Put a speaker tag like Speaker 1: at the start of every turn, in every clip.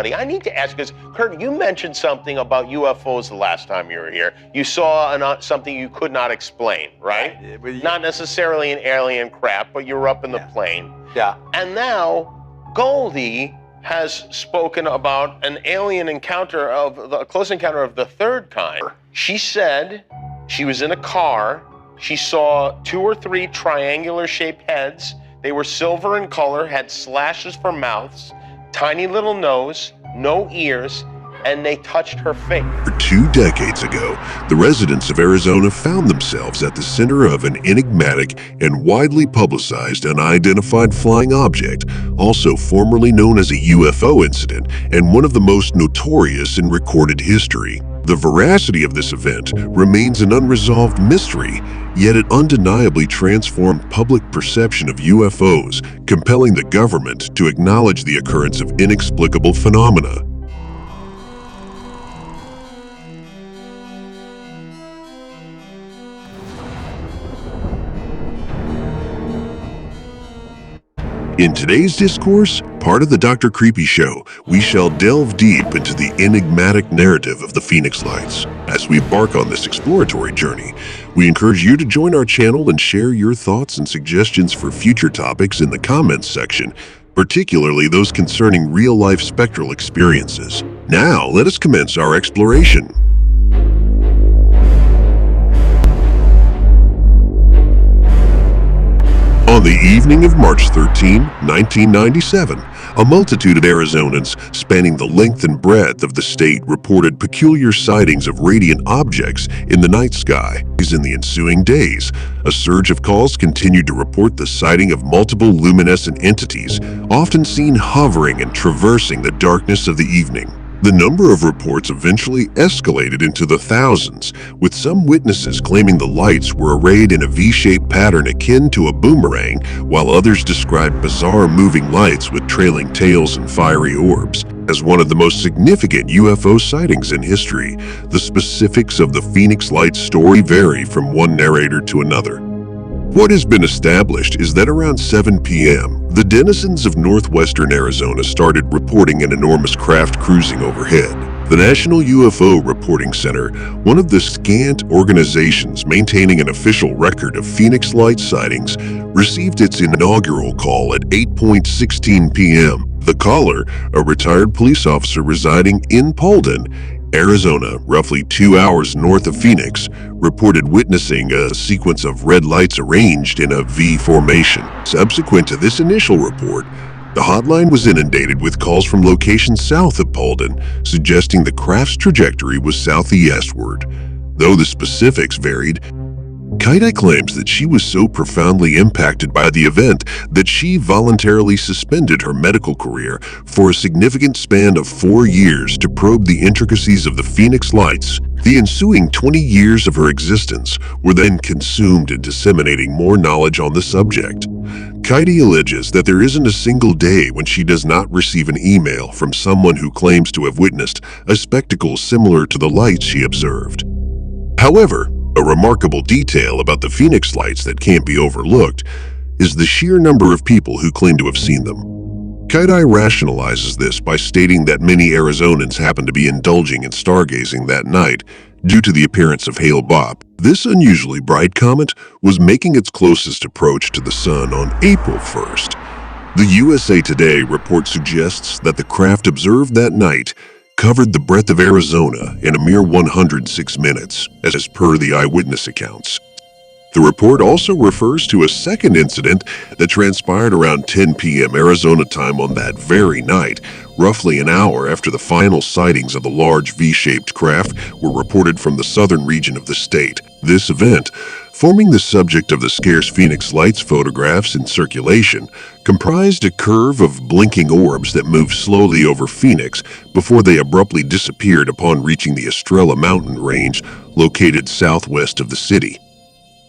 Speaker 1: I need to ask, because Kurt, you mentioned something about UFOs the last time you were here. You saw something you could not explain, right? Not necessarily an alien craft, but you were up in the plane.
Speaker 2: Yeah.
Speaker 1: And now Goldie has spoken about an alien encounter, a close encounter of the third kind. She said she was in a car. She saw 2 or 3 triangular-shaped heads. They were silver in color, had slashes for mouths, tiny little nose, no ears, and they touched her face.
Speaker 3: 2 decades ago, the residents of Arizona found themselves at the center of an enigmatic and widely publicized unidentified flying object, also formerly known as a UFO incident, and one of the most notorious in recorded history. The veracity of this event remains an unresolved mystery, yet it undeniably transformed public perception of UFOs, compelling the government to acknowledge the occurrence of inexplicable phenomena. In today's discourse, part of the Dr. Creepy Show, we shall delve deep into the enigmatic narrative of the Phoenix Lights. As we embark on this exploratory journey, we encourage you to join our channel and share your thoughts and suggestions for future topics in the comments section, particularly those concerning real-life spectral experiences. Now, let us commence our exploration. On the evening of March 13, 1997, a multitude of Arizonans spanning the length and breadth of the state reported peculiar sightings of radiant objects in the night sky. In the ensuing days, a surge of calls continued to report the sighting of multiple luminescent entities, often seen hovering and traversing the darkness of the evening. The number of reports eventually escalated into the thousands, with some witnesses claiming the lights were arrayed in a V-shaped pattern akin to a boomerang, while others described bizarre moving lights with trailing tails and fiery orbs as one of the most significant UFO sightings in history. The specifics of the Phoenix Lights story vary from one narrator to another. What has been established is that around 7 p.m., the denizens of northwestern Arizona started reporting an enormous craft cruising overhead. The National UFO Reporting Center, one of the scant organizations maintaining an official record of Phoenix Light sightings, received its inaugural call at 8:16 p.m. The caller, a retired police officer residing in Paulden, Arizona, roughly 2 hours north of Phoenix, reported witnessing a sequence of red lights arranged in a V formation. Subsequent to this initial report, the hotline was inundated with calls from locations south of Paulden, suggesting the craft's trajectory was southeastward. Though the specifics varied, Kaida claims that she was so profoundly impacted by the event that she voluntarily suspended her medical career for a significant span of 4 years to probe the intricacies of the Phoenix Lights. The ensuing 20 years of her existence were then consumed in disseminating more knowledge on the subject. Kaida alleges that there isn't a single day when she does not receive an email from someone who claims to have witnessed a spectacle similar to the lights she observed. However, a remarkable detail about the Phoenix Lights that can't be overlooked is the sheer number of people who claim to have seen them. Kaida rationalizes this by stating that many Arizonans happen to be indulging in stargazing that night due to the appearance of Hale-Bopp. This unusually bright comet was making its closest approach to the sun on April 1st. The USA Today report suggests that the craft observed that night covered the breadth of Arizona in a mere 106 minutes, as per the eyewitness accounts. The report also refers to a second incident that transpired around 10 p.m. Arizona time on that very night, roughly an hour after the final sightings of the large V-shaped craft were reported from the southern region of the state. This event, forming the subject of the scarce Phoenix Lights photographs in circulation, comprised a curve of blinking orbs that moved slowly over Phoenix before they abruptly disappeared upon reaching the Estrella mountain range located southwest of the city.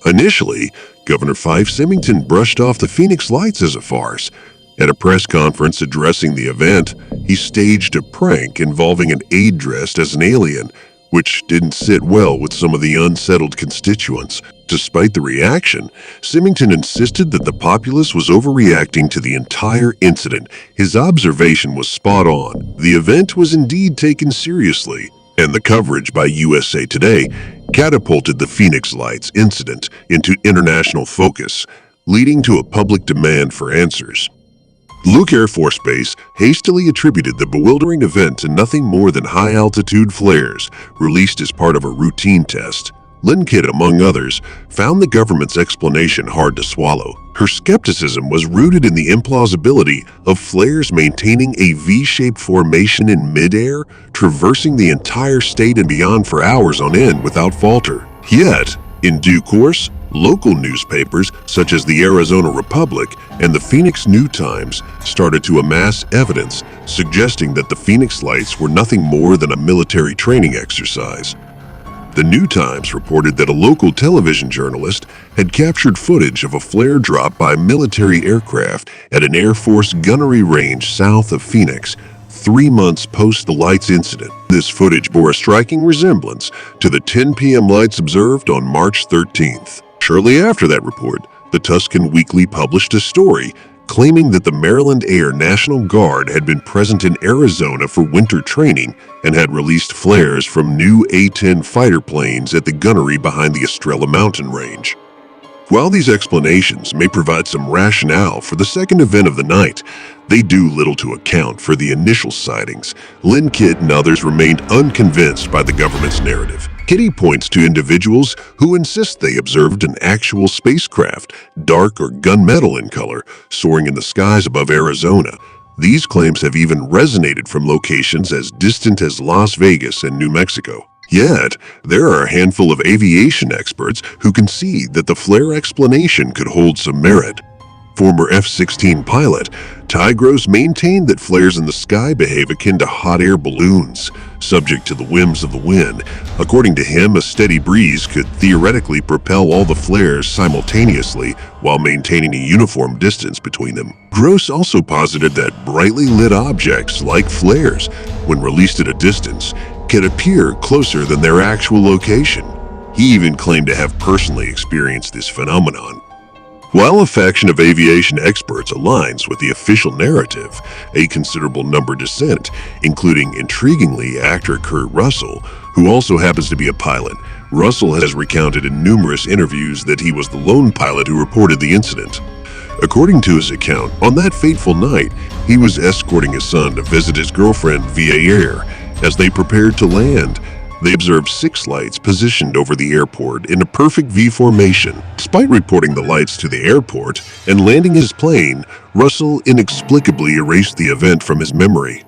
Speaker 3: Initially, Governor Fife Symington brushed off the Phoenix Lights as a farce. At a press conference addressing the event, he staged a prank involving an aide dressed as an alien, which didn't sit well with some of the unsettled constituents. Despite the reaction, Symington insisted that the populace was overreacting to the entire incident. His observation was spot on. The event was indeed taken seriously, and the coverage by USA Today catapulted the Phoenix Lights incident into international focus, leading to a public demand for answers. Luke Air Force Base hastily attributed the bewildering event to nothing more than high-altitude flares released as part of a routine test. Lynn Kidd, among others, found the government's explanation hard to swallow. Her skepticism was rooted in the implausibility of flares maintaining a V-shaped formation in midair, traversing the entire state and beyond for hours on end without falter. Yet, in due course, local newspapers such as the Arizona Republic and the Phoenix New-Times started to amass evidence suggesting that the Phoenix Lights were nothing more than a military training exercise. The New-Times reported that a local television journalist had captured footage of a flare drop by military aircraft at an Air Force gunnery range south of Phoenix, 3 months post the lights incident. This footage bore a striking resemblance to the 10 p.m. lights observed on March 13th. Shortly after that report, the Tuscan Weekly published a story claiming that the Maryland Air National Guard had been present in Arizona for winter training and had released flares from new A-10 fighter planes at the gunnery behind the Estrella mountain range. While these explanations may provide some rationale for the second event of the night, they do little to account for the initial sightings. Lynn Kidd and others remained unconvinced by the government's narrative. Kitty points to individuals who insist they observed an actual spacecraft, dark or gunmetal in color, soaring in the skies above Arizona. These claims have even resonated from locations as distant as Las Vegas and New Mexico. Yet, there are a handful of aviation experts who concede that the flare explanation could hold some merit. Former F-16 pilot Ty Gross maintained that flares in the sky behave akin to hot air balloons, subject to the whims of the wind. According to him, a steady breeze could theoretically propel all the flares simultaneously while maintaining a uniform distance between them. Gross also posited that brightly lit objects, like flares, when released at a distance, can appear closer than their actual location. He even claimed to have personally experienced this phenomenon. While a faction of aviation experts aligns with the official narrative, a considerable number dissent, including, intriguingly, actor Kurt Russell, who also happens to be a pilot. Russell has recounted in numerous interviews that he was the lone pilot who reported the incident. According to his account, on that fateful night, he was escorting his son to visit his girlfriend via air. As they prepared to land, they observed 6 lights positioned over the airport in a perfect V formation. Despite reporting the lights to the airport and landing his plane, Russell inexplicably erased the event from his memory.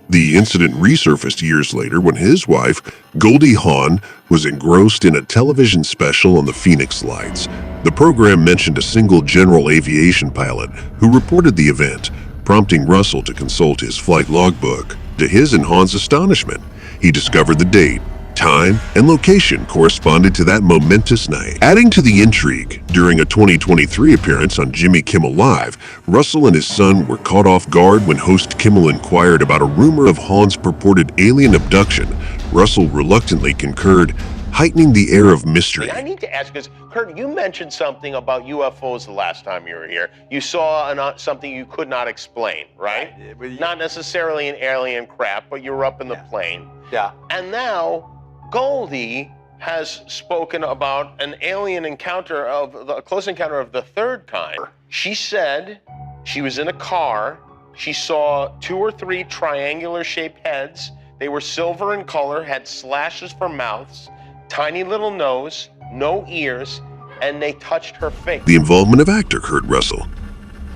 Speaker 3: The incident resurfaced years later when his wife, Goldie Hawn, was engrossed in a television special on the Phoenix Lights. The program mentioned a single general aviation pilot who reported the event, prompting Russell to consult his flight logbook. To his and Hawn's astonishment, he discovered the date, time, and location corresponded to that momentous night. Adding to the intrigue, during a 2023 appearance on Jimmy Kimmel Live, Russell and his son were caught off guard when host Kimmel inquired about a rumor of Hawn's purported alien abduction. Russell reluctantly concurred, heightening the air of mystery.
Speaker 1: I need to ask, because Kurt, you mentioned something about UFOs the last time you were here. You saw something you could not explain, right? Not necessarily an alien craft, but you were up in the plane.
Speaker 2: Yeah.
Speaker 1: And now Goldie has spoken about an alien encounter a close encounter of the third kind. She said she was in a car. She saw 2 or 3 triangular shaped heads. They were silver in color, had slashes for mouths, tiny little nose, no ears, and they touched her face.
Speaker 3: The involvement of actor Kurt Russell.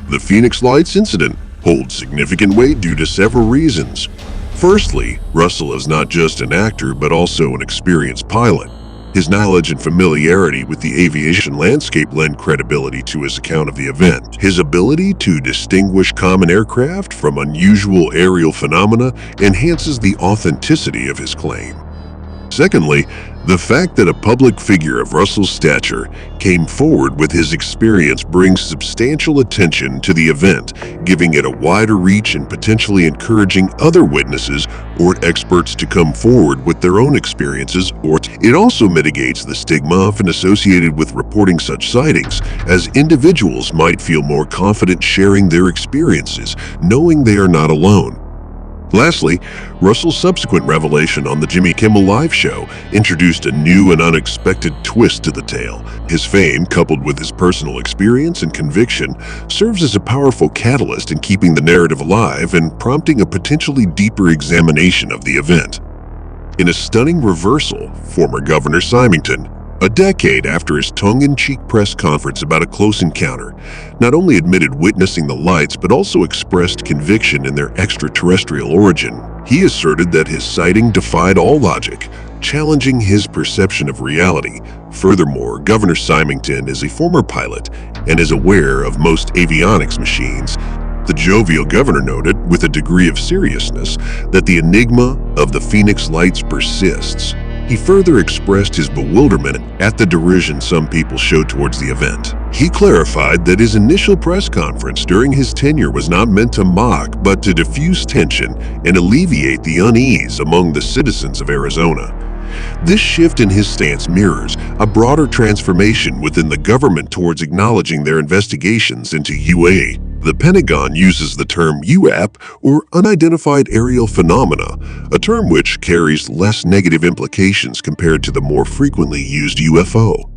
Speaker 3: The Phoenix Lights incident holds significant weight due to several reasons. Firstly, Russell is not just an actor but also an experienced pilot. His knowledge and familiarity with the aviation landscape lend credibility to his account of the event. His ability to distinguish common aircraft from unusual aerial phenomena enhances the authenticity of his claim. Secondly, the fact that a public figure of Russell's stature came forward with his experience brings substantial attention to the event, giving it a wider reach and potentially encouraging other witnesses or experts to come forward with their own experiences. Or it also mitigates the stigma often associated with reporting such sightings, as individuals might feel more confident sharing their experiences, knowing they are not alone. Lastly, Russell's subsequent revelation on the Jimmy Kimmel Live show introduced a new and unexpected twist to the tale. His fame, coupled with his personal experience and conviction, serves as a powerful catalyst in keeping the narrative alive and prompting a potentially deeper examination of the event. In a stunning reversal, former Governor Symington, a decade after his tongue-in-cheek press conference about a close encounter, not only admitted witnessing the lights but also expressed conviction in their extraterrestrial origin. He asserted that his sighting defied all logic, challenging his perception of reality. Furthermore, Governor Symington is a former pilot and is aware of most avionics machines. The jovial governor noted, with a degree of seriousness, that the enigma of the Phoenix Lights persists. He further expressed his bewilderment at the derision some people showed towards the event. He clarified that his initial press conference during his tenure was not meant to mock, but to diffuse tension and alleviate the unease among the citizens of Arizona. This shift in his stance mirrors a broader transformation within the government towards acknowledging their investigations into UA. The Pentagon uses the term UAP, or unidentified aerial phenomena, a term which carries less negative implications compared to the more frequently used UFO.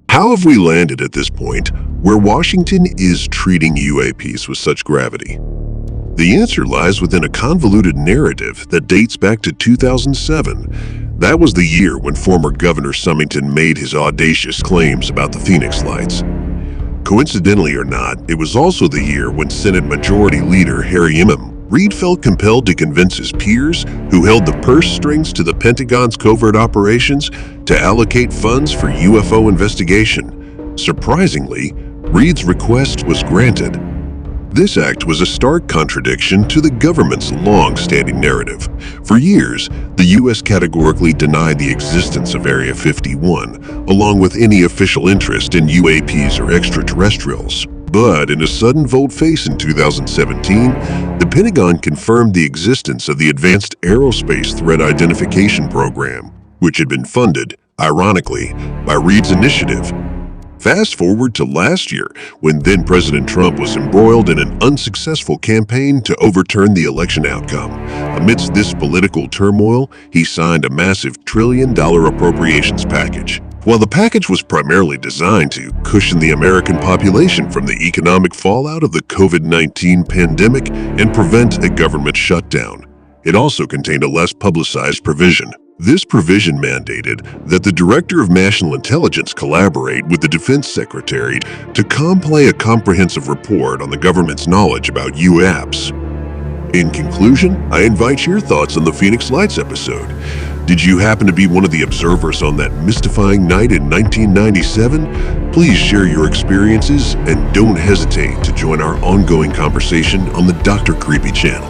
Speaker 3: How have we landed at this point where Washington is treating UAPs with such gravity? The answer lies within a convoluted narrative that dates back to 2007. That was the year when former Governor Symington made his audacious claims about the Phoenix Lights. Coincidentally or not, it was also the year when Senate Majority Leader Harry Reid felt compelled to convince his peers, who held the purse strings to the Pentagon's covert operations, to allocate funds for UFO investigation. Surprisingly, Reid's request was granted. This act was a stark contradiction to the government's long-standing narrative. For years, the U.S. categorically denied the existence of Area 51, along with any official interest in UAPs or extraterrestrials. But in a sudden volte-face in 2017, the Pentagon confirmed the existence of the Advanced Aerospace Threat Identification Program, which had been funded, ironically, by Reid's initiative. Fast forward to last year, when then-President Trump was embroiled in an unsuccessful campaign to overturn the election outcome. Amidst this political turmoil, he signed a massive $1 trillion appropriations package. While the package was primarily designed to cushion the American population from the economic fallout of the COVID-19 pandemic and prevent a government shutdown, it also contained a less publicized provision. This provision mandated that the Director of National Intelligence collaborate with the Defense Secretary to compile a comprehensive report on the government's knowledge about UAPs. In conclusion, I invite your thoughts on the Phoenix Lights episode. Did you happen to be one of the observers on that mystifying night in 1997? Please share your experiences and don't hesitate to join our ongoing conversation on the Dr. Creepy channel.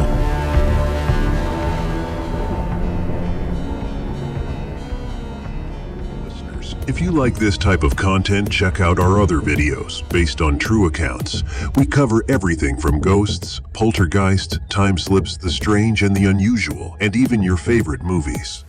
Speaker 3: If you like this type of content, check out our other videos based on true accounts. We cover everything from ghosts, poltergeists, time slips, the strange and the unusual, and even your favorite movies.